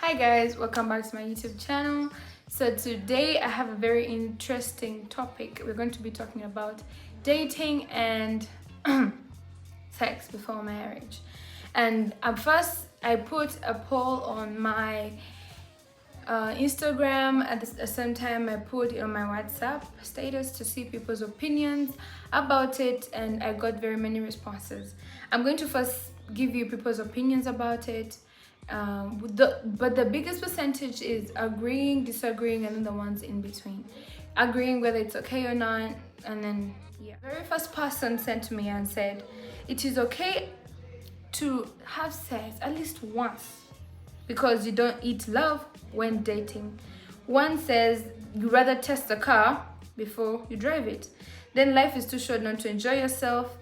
Hi guys, welcome back to my YouTube channel. So today I have a very interesting topic. We're going to be talking about dating and sex before marriage. And first I put a poll on my Instagram. At the same time I put it on my WhatsApp status to see people's opinions about it, and I got very many responses. I'm going to first give you people's opinions about it. But the biggest percentage is agreeing, disagreeing, and then the ones in between. Agreeing whether it's okay or not, and then yeah. Very first person sent to me and said, it is okay to have sex at least once because you don't eat love when dating. One says you rather test a car before you drive it. Then life is too short not to enjoy yourself.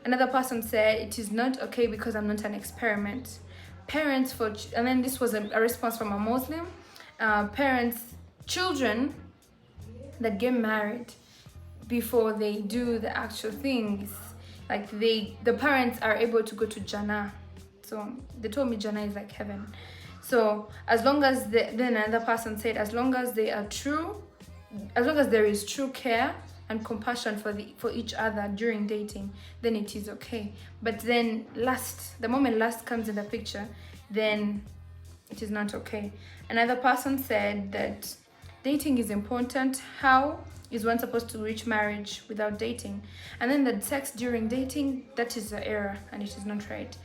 Another person said it is not okay because I'm not an experiment. Parents for and then this was a response from a Muslim. Children that get married before they do the actual things, like the parents are able to go to Jannah. So they told me Jannah is like heaven. So as long as then another person said, as long as they are true, as long as there is true care and compassion for each other during dating, then it is okay. But then the moment lust comes in the picture, then it is not okay. Another person said that dating is important. How is one supposed to reach marriage without dating? And then that sex during dating, that is an error and it is not right.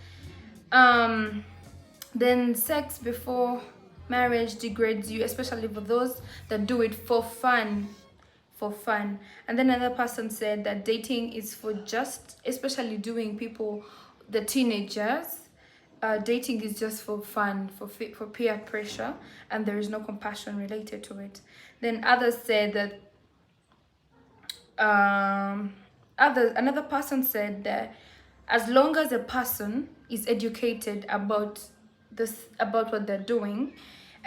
Then sex before marriage degrades you, especially for those that do it for fun. And then another person said that dating is for just, especially doing people, the teenagers, dating is just for fun, for peer pressure, and there is no compassion related to it. Then others said that another person said that as long as a person is educated about what they're doing,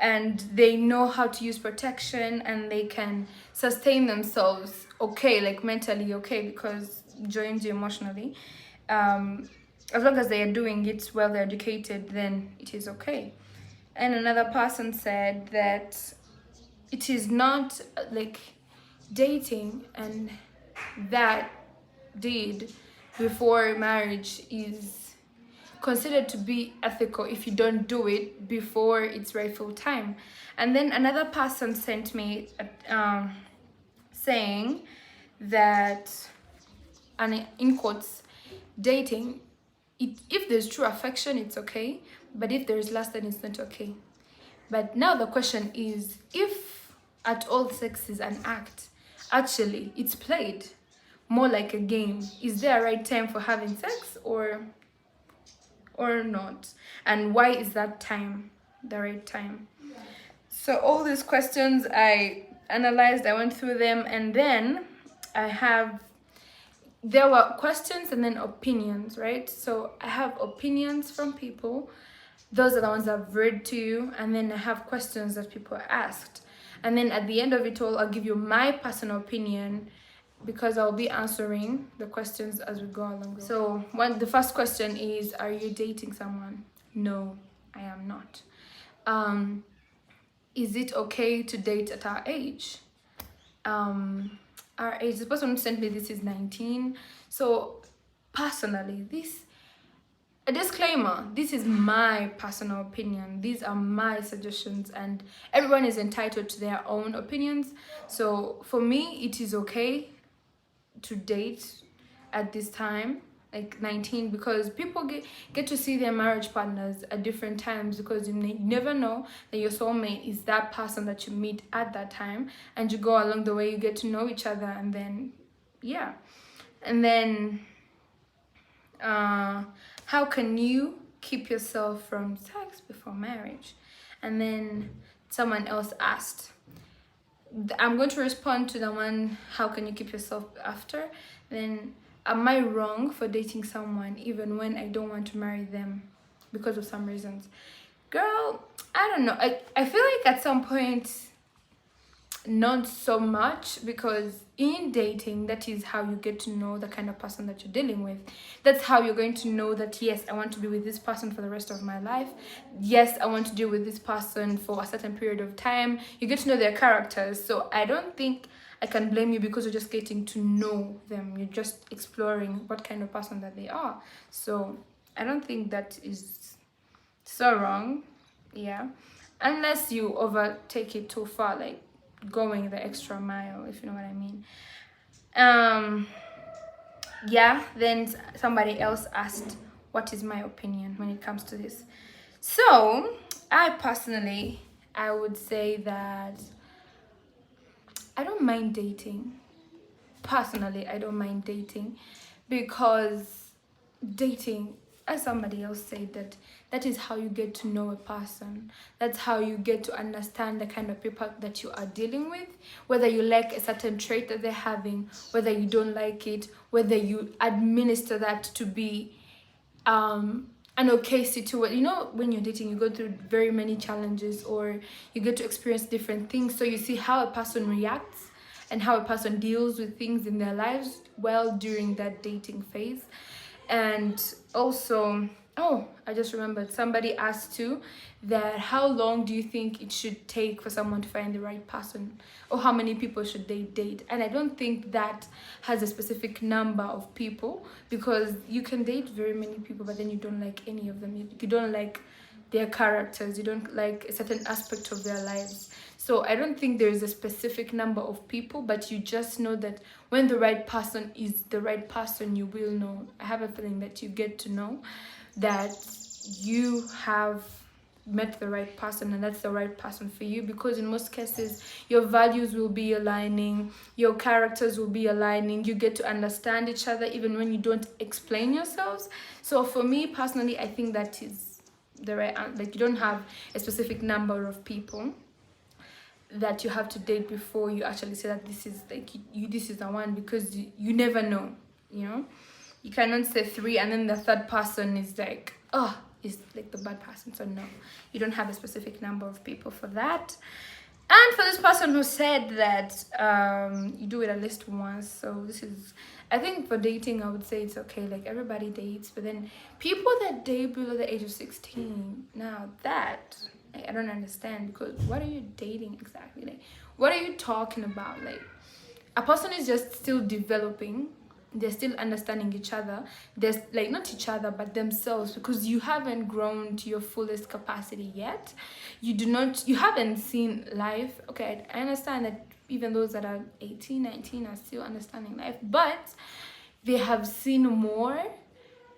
and they know how to use protection, and they can sustain themselves okay, like mentally okay, because it joins you emotionally. As long as they are doing it well, they're educated, then it is okay. And another person said that it is not like dating and that deed before marriage is considered to be ethical if you don't do it before its rightful time. And then another person sent me saying that, and in quotes, dating, if there's true affection, it's okay, but if there's lust, then it's not okay. But now the question is, if at all sex is an act, actually it's played more like a game, is there a right time for having sex or not? And why is that time the right time? So all these questions I analyzed, I went through them, and then there were questions and then opinions, right? So I have opinions from people. Those are the ones I've read to you, and then I have questions that people asked. And then at the end of it all, I'll give you my personal opinion, because I'll be answering the questions as we go along. So the first question is, are you dating someone? No, I am not. Is it okay to date at our age? Our age, the person who sent me this is 19. So personally, a disclaimer, this is my personal opinion. These are my suggestions, and everyone is entitled to their own opinions. So for me, it is okay to date at this time, like 19, because people get to see their marriage partners at different times, because you never know that your soulmate is that person that you meet at that time, and you go along the way, you get to know each other, and then yeah. And then how can you keep yourself from sex before marriage? And then someone else asked, I'm going to respond to the one, how can you keep yourself after? Then, am I wrong for dating someone even when I don't want to marry them because of some reasons? Girl, I don't know. I feel like at some point not so much, because in dating, that is how you get to know the kind of person that you're dealing with. That's how you're going to know that, yes, I want to be with this person for the rest of my life. Yes, I want to deal with this person for a certain period of time. You get to know their characters. So I don't think I can blame you because you're just getting to know them. You're just exploring what kind of person that they are. So I don't think that is so wrong. Yeah, unless you overtake it too far, like going the extra mile, if you know what I mean. Yeah, then somebody else asked what is my opinion when it comes to this. So I personally, I would say that I don't mind dating. Personally, I don't mind dating, because dating, as somebody else said, that is how you get to know a person. That's how you get to understand the kind of people that you are dealing with, whether you like a certain trait that they're having, whether you don't like it, whether you administer that to be an okay situation. You know, when you're dating, you go through very many challenges, or you get to experience different things, so you see how a person reacts and how a person deals with things in their lives well during that dating phase. And also, oh, I just remembered, somebody asked too that how long do you think it should take for someone to find the right person, or how many people should they date? And I don't think that has a specific number of people, because you can date very many people but then you don't like any of them. You don't like their characters, you don't like a certain aspect of their lives. So I don't think there is a specific number of people, but you just know that when the right person is the right person, you will know. I have a feeling that you get to know that you have met the right person, and that's the right person for you, because in most cases your values will be aligning, your characters will be aligning, you get to understand each other even when you don't explain yourselves. So for me personally, I think that is the right, like, you don't have a specific number of people that you have to date before you actually say that this is like you this is the one, because you never know, you know. You cannot say three and then the third person is like, oh, is like the bad person. So no, you don't have a specific number of people for that. And for this person who said that you do it at least once, so this is, I think for dating, I would say it's okay. Like, everybody dates, but then people that date below the age of 16, now that I don't understand, because what are you dating exactly? Like, what are you talking about? Like, a person is just still developing. They're still understanding each other. There's like, not each other but themselves, because you haven't grown to your fullest capacity yet. You haven't seen life. Okay, I understand that even those that are 18, 19 are still understanding life, but they have seen more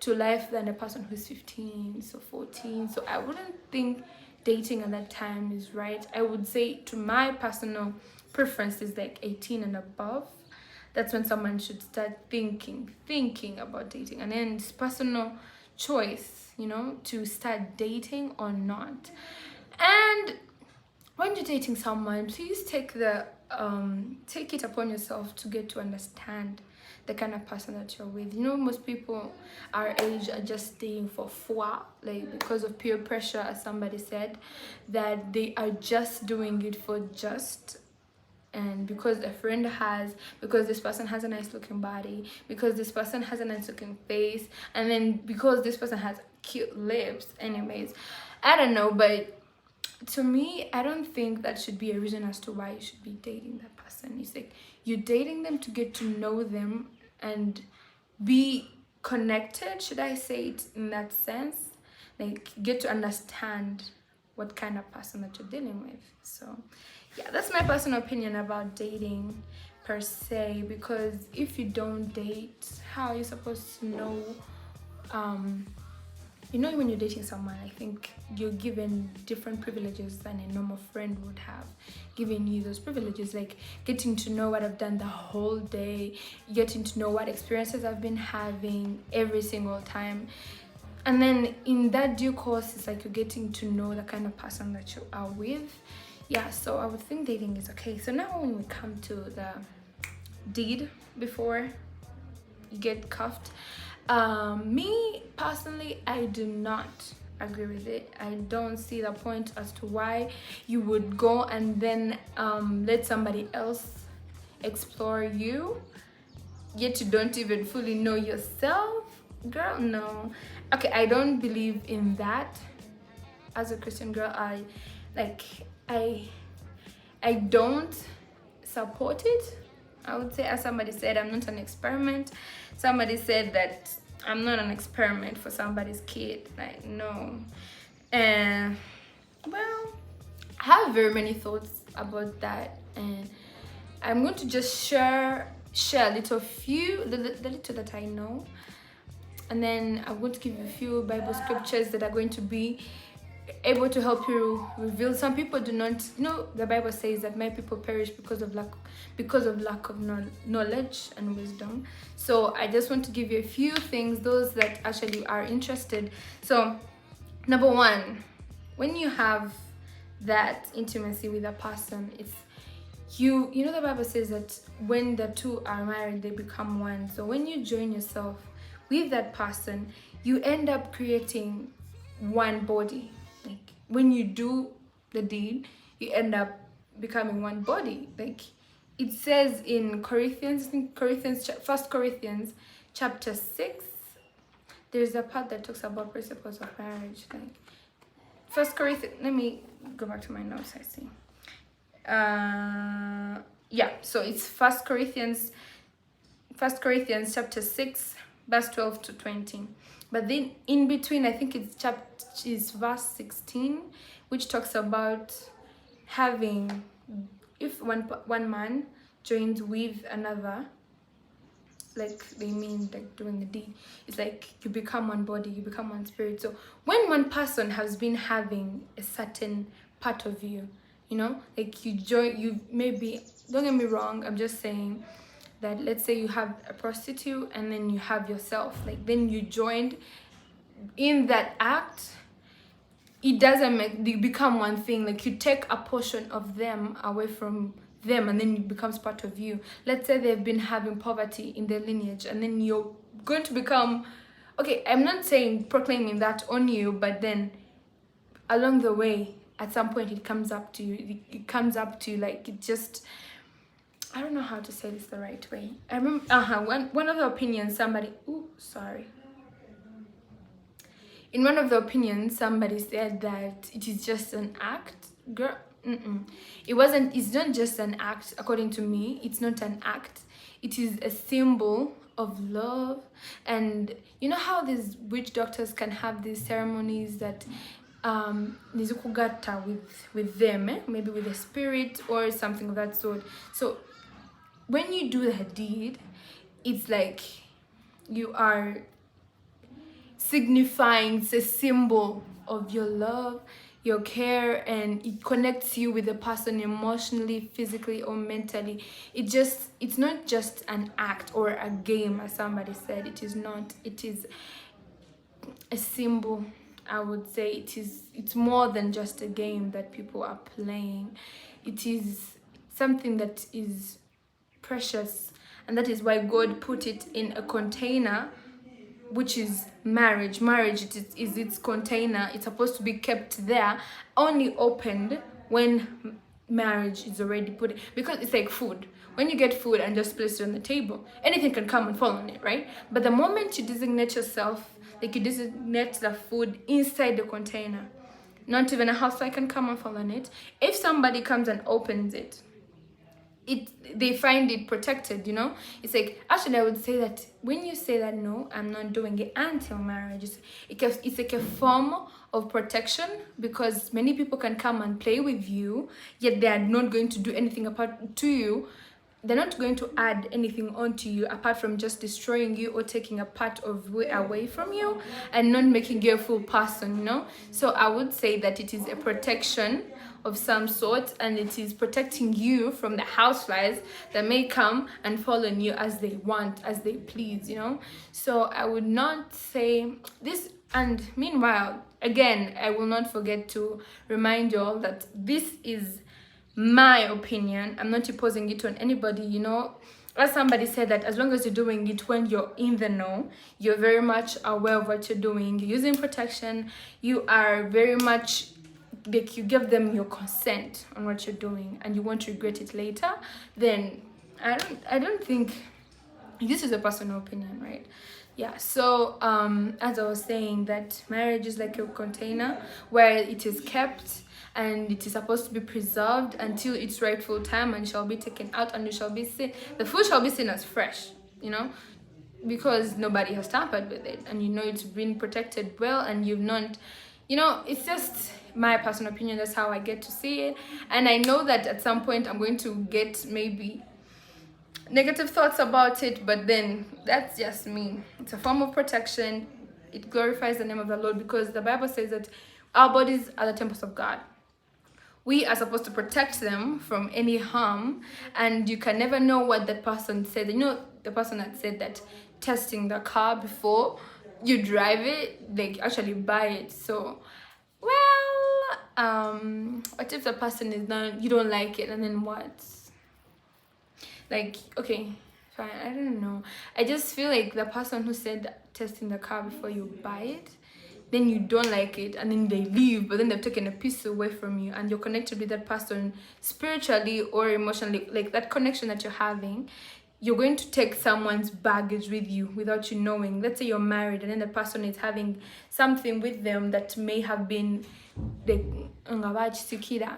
to life than a person who's 15, so 14. So I wouldn't think dating at that time is right. I would say, to my personal preference, is like 18 and above. That's when someone should start thinking about dating. And then it's personal choice, you know, to start dating or not. And when you're dating someone, please take it upon yourself to get to understand the kind of person that you're with. You know, most people our age are just staying for foi, like, because of peer pressure, as somebody said, that they are just doing it for just, and because because this person has a nice looking body, because this person has a nice looking face, and then because this person has cute lips. Anyways, I don't know, but to me, I don't think that should be a reason as to why you should be dating that person. It's like, you're dating them to get to know them and be connected, should I say it in that sense, like, get to understand what kind of person that you're dealing with. So yeah, that's my personal opinion about dating per se, because if you don't date, how are you supposed to know? You know, when you're dating someone, I think you're given different privileges than a normal friend would have given you. Those privileges, like getting to know what I've done the whole day, getting to know what experiences I've been having every single time. And then in that due course, it's like you're getting to know the kind of person that you are with. Yeah, so I would think dating is okay. So now when we come to the deed before you get cuffed, me personally, I do not agree with it. I don't see the point as to why you would go and then let somebody else explore you, yet you don't even fully know yourself. Girl, no. Okay, I don't believe in that. As a Christian girl, I don't support it. I would say, as somebody said, I'm not an experiment. Somebody said that I'm not an experiment for somebody's kid. Like, no. And well, I have very many thoughts about that, and I'm going to just share a little the little that I know, and then I'm going to give you a few Bible scriptures that are going to be able to help you reveal. Some people do not, the Bible says that my people perish because of lack of knowledge and wisdom. So I just want to give you a few things, those that actually are interested. So number one, when you have that intimacy with a person, it's the Bible says that when the two are married, they become one. So when you join yourself with that person, you end up creating one body. Like when you do the deed, you end up becoming one body. Like it says in First Corinthians chapter 6, there's a part that talks about principles of marriage. Like First Corinthians, let me go back to my notes. I see. So it's First Corinthians chapter 6 verse 12 to 20, but then in between I think it's verse 16, which talks about having, if one man joins with another, like they mean like doing the deed, it's like you become one body, you become one spirit. So when one person has been having a certain part of you, like you maybe, don't get me wrong, I'm just saying that let's say you have a prostitute and then you have yourself, like then you joined in that act. It doesn't you become one thing. Like you take a portion of them away from them and then it becomes part of you. Let's say they've been having poverty in their lineage and then you're going to become, okay, I'm not saying proclaiming that on you, but then along the way at some point it comes up to you. It comes up to like, it just, I don't know how to say this the right way. I remember one of the opinions in one of the opinions somebody said that it is just an act. Girl, it's not just an act. According to me, it's not an act. It is a symbol of love. And you know how these witch doctors can have these ceremonies that nizukugata with them, maybe with a spirit or something of that sort. So when you do that deed, it's like you are signifying the symbol of your love, your care, and it connects you with the person emotionally, physically, or mentally. It's not just an act or a game, as somebody said. It is not. It is a symbol. I would say it's more than just a game that people are playing. It is something that is precious, and that is why God put it in a container, which is marriage. Is its container. It's supposed to be kept there, only opened when marriage is already put, because it's like food. When you get food and just place it on the table, anything can come and fall on it, right? But the moment you designate yourself, like you designate the food inside the container, not even a housefly can come and fall on it. If somebody comes and opens it, they find it protected. It's like, actually I would say that when you say that, no, I'm not doing it until marriage, it's like a form of protection, because many people can come and play with you, yet they are not going to do anything apart to you. They're not going to add anything onto you apart from just destroying you or taking a part of away from you and not making you a full person. So I would say that it is a protection of some sort, and it is protecting you from the houseflies that may come and fall on you as they want, as they please. So I would not say this. And meanwhile, again, I will not forget to remind you all that this is my opinion. I'm not imposing it on anybody. as somebody said, that as long as you're doing it when you're in the know, you're very much aware of what you're doing, you're using protection, you are very much like, you give them your consent on what you're doing, and you won't regret it later, then I don't think, this is a personal opinion, right? Yeah. So as I was saying, that marriage is like a container where it is kept, and it is supposed to be preserved until its rightful time, and shall be taken out, and it shall be seen, the food shall be seen as fresh, you know, because nobody has tampered with it, and you know it's been protected well, and you've not, you know, it's just my personal opinion. That's how I get to see it, and I know that at some point I'm going to get maybe negative thoughts about it, but then that's just me. It's a form of protection. It glorifies the name of the Lord, because the Bible says that our bodies are the temples of God. We are supposed to protect them from any harm, and you can never know what that person said. You know, the person that said that testing the car before you drive it, they actually buy it. So, well, what if the person is not, you don't like it, and then what? Like, okay, fine, I don't know. I just feel like the person who said testing the car before you buy it, then you don't like it, and then they leave, but then they've taken a piece away from you, and you're connected with that person spiritually or emotionally, like that connection that you're having. You're going to take someone's baggage with you without you knowing. Let's say you're married, and then the person is having something with them that may have been like,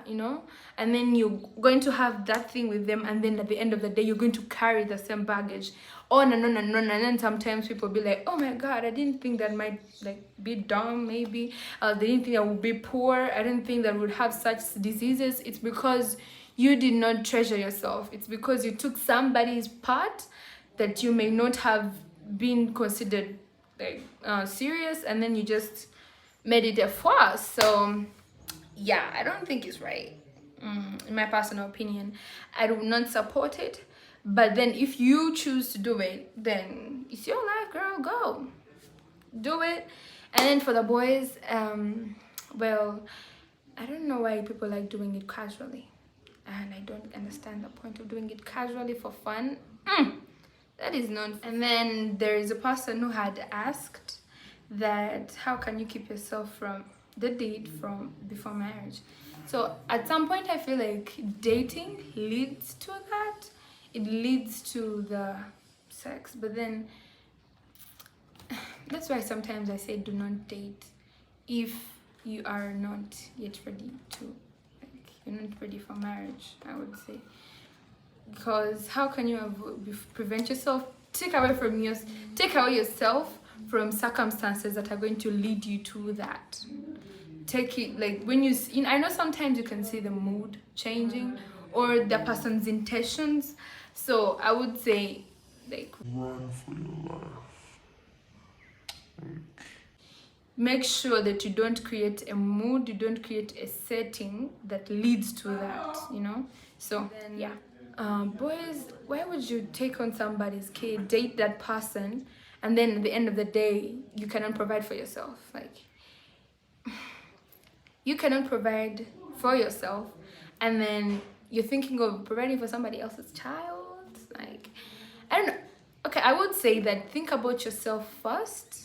you know, and then you're going to have that thing with them, and then at the end of the day you're going to carry the same baggage on and on and on. And then sometimes people be like, oh my god, I didn't think that might like be dumb, maybe they didn't think I would be poor, I didn't think that I would have such diseases. It's because you did not treasure yourself. It's because you took somebody's part that you may not have been considered like serious, and then you just made it a farce. So yeah, I don't think it's right. In my personal opinion, I do not support it. But then if you choose to do it, then it's your life, girl. Go do it. And then for the boys, well, I don't know why people like doing it casually, and I don't understand the point of doing it casually for fun. That is nonsense. And then there is a person who had asked that how can you keep yourself from the date from before marriage. So at some point I feel like dating leads to that, it leads to the sex, but then that's why sometimes I say do not date if you are not yet ready to, like, you're not ready for marriage, I would say. Because how can you prevent yourself, take away yourself from circumstances that are going to lead you to that. Take it, like, when you know, I know sometimes you can see the mood changing or the person's intentions, so I would say, like, run for your life. Make sure that you don't create a mood, you don't create a setting that leads to that, you know. So then, yeah, boys, why would you take on somebody's kid, date that person, and then at the end of the day you cannot provide for yourself? Like, you cannot provide for yourself, and then you're thinking of providing for somebody else's child. Like, I don't know. Okay, I would say that think about yourself first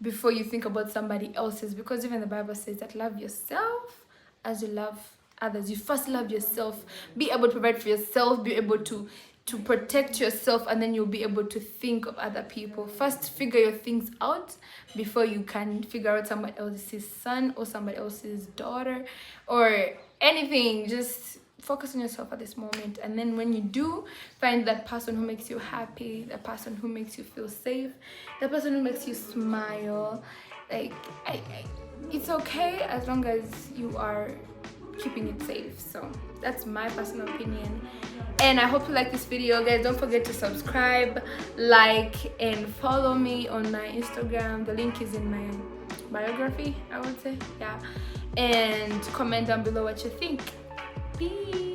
before you think about somebody else's, because even the Bible says that love yourself as you love others. You first love yourself, be able to provide for yourself, be able to protect yourself, and then you'll be able to think of other people. First figure your things out before you can figure out somebody else's son or somebody else's daughter or anything. Just focus on yourself at this moment, and then when you do find that person who makes you happy, the person who makes you feel safe, the person who makes you smile, like, it's okay as long as you are keeping it safe. So that's my personal opinion, and I hope you like this video, guys. Don't forget to subscribe, like, and follow me on my Instagram. The link is in my biography, I would say. Yeah, and comment down below what you think. Peace.